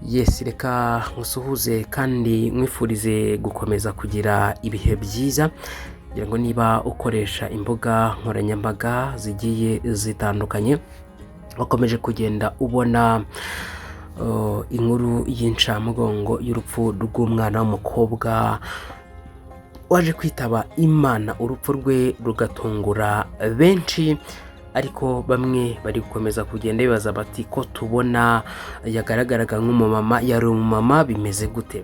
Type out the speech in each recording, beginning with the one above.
Yes, reka musuhuze kandi mwifurize gukomeza kugira ibihe byiza. Ngira ngo niba ukoresha imbuga nkoranyambaga zigiye zitandukanye, wakomeje kugenda ubona inkuru y'incamugongo y'urupfu rw'umwana w'umukobwa waje kwitaba Imana. Urupfu rwe rugatungura benshi, ariko bamwe bari gukomeza kugenda bibaza bati ko tubona yagaragaraga nk'umumama, yari umumama bimeze gute?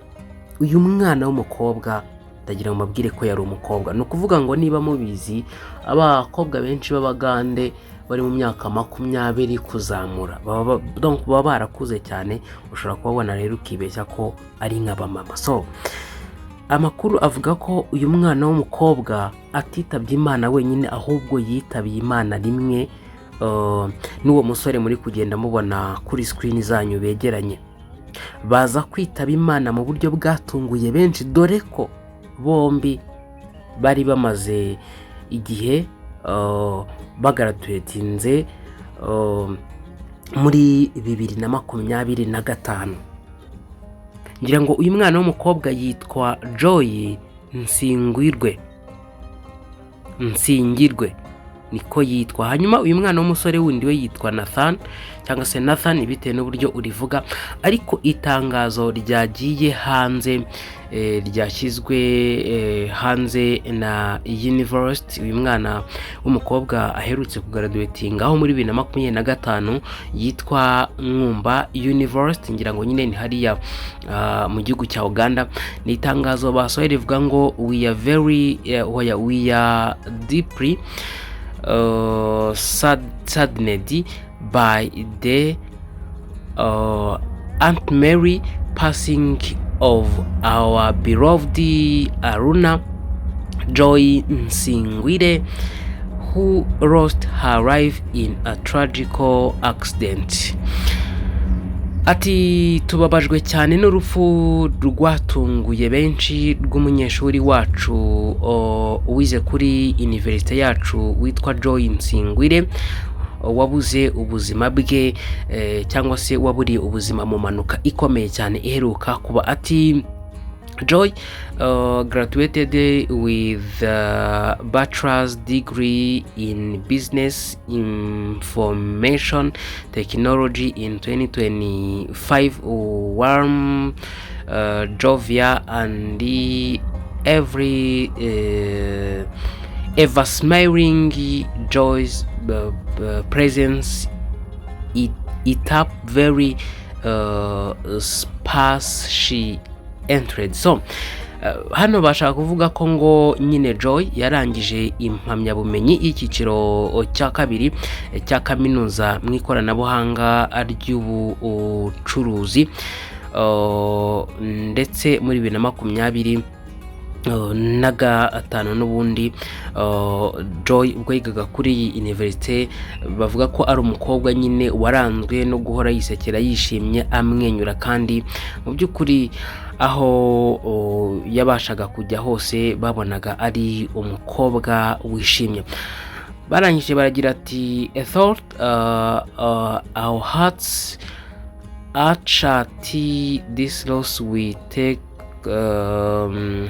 Uyu mwana w'umukobwa ndagira ngo mabwire ko yari umukobwa. Ni ukuvuga ngo niba mubizi, abakobwa benshi b'abagande bari mu myaka 20 kuzamura baba barakuze cyane, ushobora kubabona rero ukibeshya ko ari nk'abamama. So amakuru avuga ko uyu mwana w'umukobwa atitabye Imana wenyine, ahubwo yitabiye Imana rimwe n'uwo musore muri kugenda mubona kuri screen zanyu begeranye. Baza kwitaba Imana mu buryo bwatunguye benshi, dore ko bombi bari bamaze igihe bagaraduwetinze muri 2025. Ngira ngo uyu mwana w'umukobwa yitwa Joy Nsingirwe niko yitwa. Hanyuma uyu mwana w'umusore wundi we yitwa Nathan, cyangwa se Nathan bitewe n'uburyo urivuga. Ariko itangazo ryagiye hanze ryashyizwe hanze na University uyu mwana w'umukobwa aherutse kugraduatinga aho muri 2025 yitwa Mwumba University. Ngira ngo nyine ni hariya mu gihugu cya Uganda. Ni itangazo basohoye rivuga ngo we are deeply saddened by the Aunt Mary passing of our beloved Aruna Joy Nsingwire, who lost her life in a tragical accident. Ati tubabajwe cyane n'urupfu rwatunguye benshi rw'umunyeshuri wacu wize kuri university yacu witwa Joy Nsingwire, wabuze ubuzima bwe cyangwa se waburiye ubuzima mu mpanuka ikomeye cyane iheruka kuba. Ati Joy graduated with a bachelor's degree in business information technology in 2025. Warm, jovial, and ever smiling Joy's presence it up very sparse she entered. So hano bashaka kuvuga ko ngo nyine Joy yarangije impamyabumenyi y'icyiciro cya kabiri cya kaminuza mu ikoranabuhanga ry'ubucuruzi, ndetse muri 2025 n'ubundi Joy ubwo yigaga kuri iyi university bavuga ko ari umukobwa nyine waranzwe no guhora yisekera, yishimye, amwenyura, kandi mu by'ukuri aho yabashaga kujya hose babonaga ari umukobwa wishimye. Barangije baragira ati I thought our hearts actually this loss we take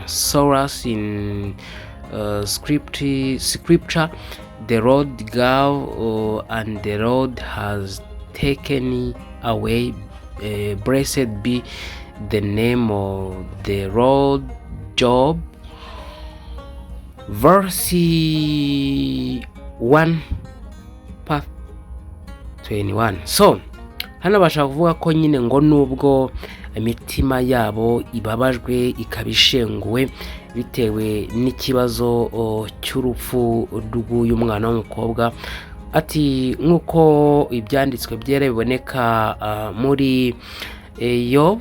solace in scripture, the Lord gave and the Lord has taken away, blessed be the name of the Lord. Job verse 1 part 21. So hano bashaka kuvuga ko nyine ngo nubwo imitima yabo ibabajwe ikabishenguwe bitewe n'ikibazo cy'urupfu rw'uyu mwana w'umukobwa, ati nk'uko ibyanditswe byera biboneka muri Yob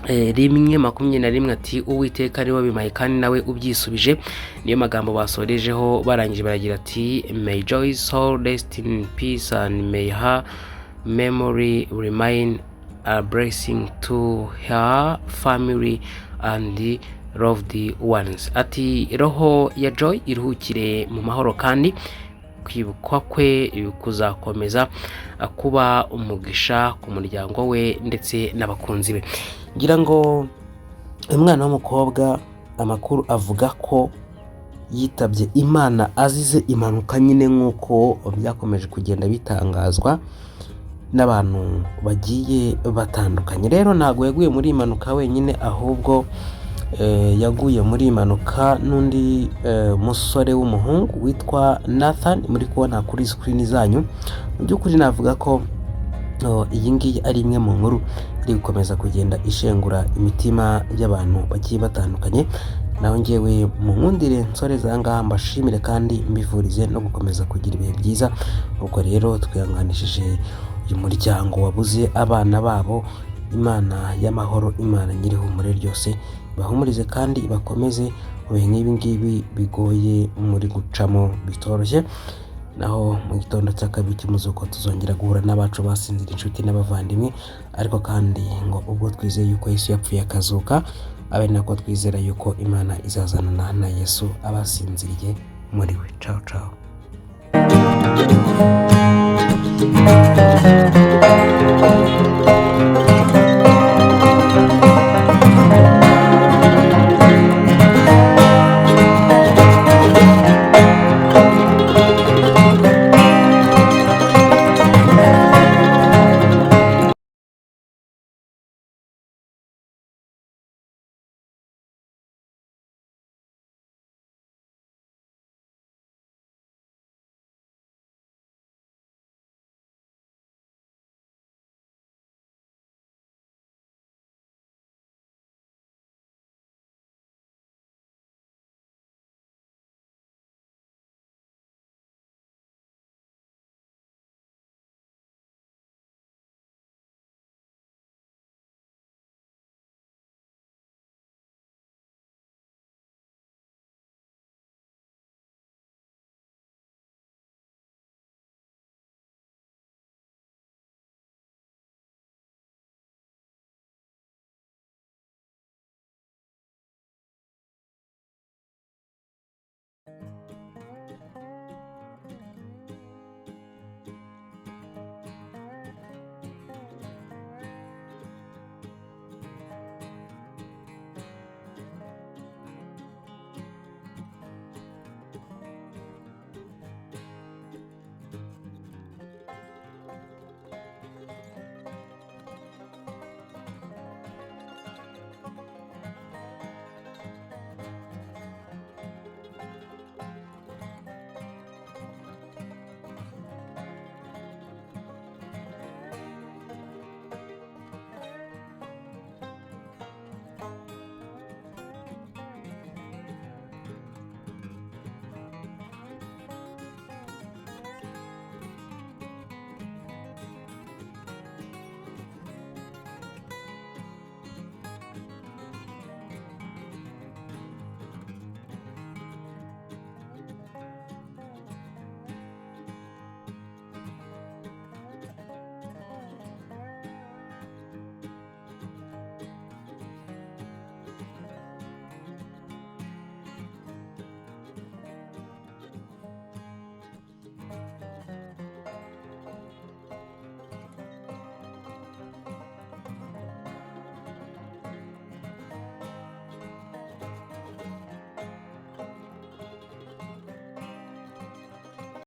1:21, ati Uwiteka ari we bimaye kandi nawe ubyisubije. Niyo magambo basorejeho. Barangije baragira ati may Joy's soul rest in peace and may her memory remain a blessing to her family and the loved ones. Ati roho ya Joy iruhukire mu mahoro kandi kwibukwa kwe kuzakomeza kuba umugisha ku muryango we ndetse n'abakunzi be. Ngira ngo umwana w'umukobwa amakuru avuga ko yitabye Imana azize impanuka nyine nk'uko byakomeje kugenda bitangazwa n'abantu bagiye batandukanye. Rero ntabwo yaguye muri impanuka wenyine, ahubwo yaguye muri impanuka n'undi musore w'umuhungu witwa Nathan, muri kubona kuri screen zanyu. Mu by'ukuri navuga ko iyi ngiyi ari imwe mu nkuru iri gukomeza kugenda ishengura imitima y'abantu bagiye batandukanye. Naho ngewe mu nkundire nsore zangaha mbashimire kandi mbifurize no gukomeza kugira ibihe byiza. Ubwo rero twihanganishije uyu muryango wabuze abana babo. Imana y'amahoro, Imana nyirihumure ryose bahumurize kandi bakomeze mu bihe nk'ibi ngibi bigoye muri gucamo bitoroshye. Naho mu gitondo cya kabiri cy'umuzuko tuzongera guhura n'abacu basinzira, inshuti n'abavandimwe, ariko kandi ngo ubwo twizeye yuko Yesu yapfuye akazuka, abe nako twizera yuko Imana izazanana na Yesu abasinziriye muri we. Ciao ciao.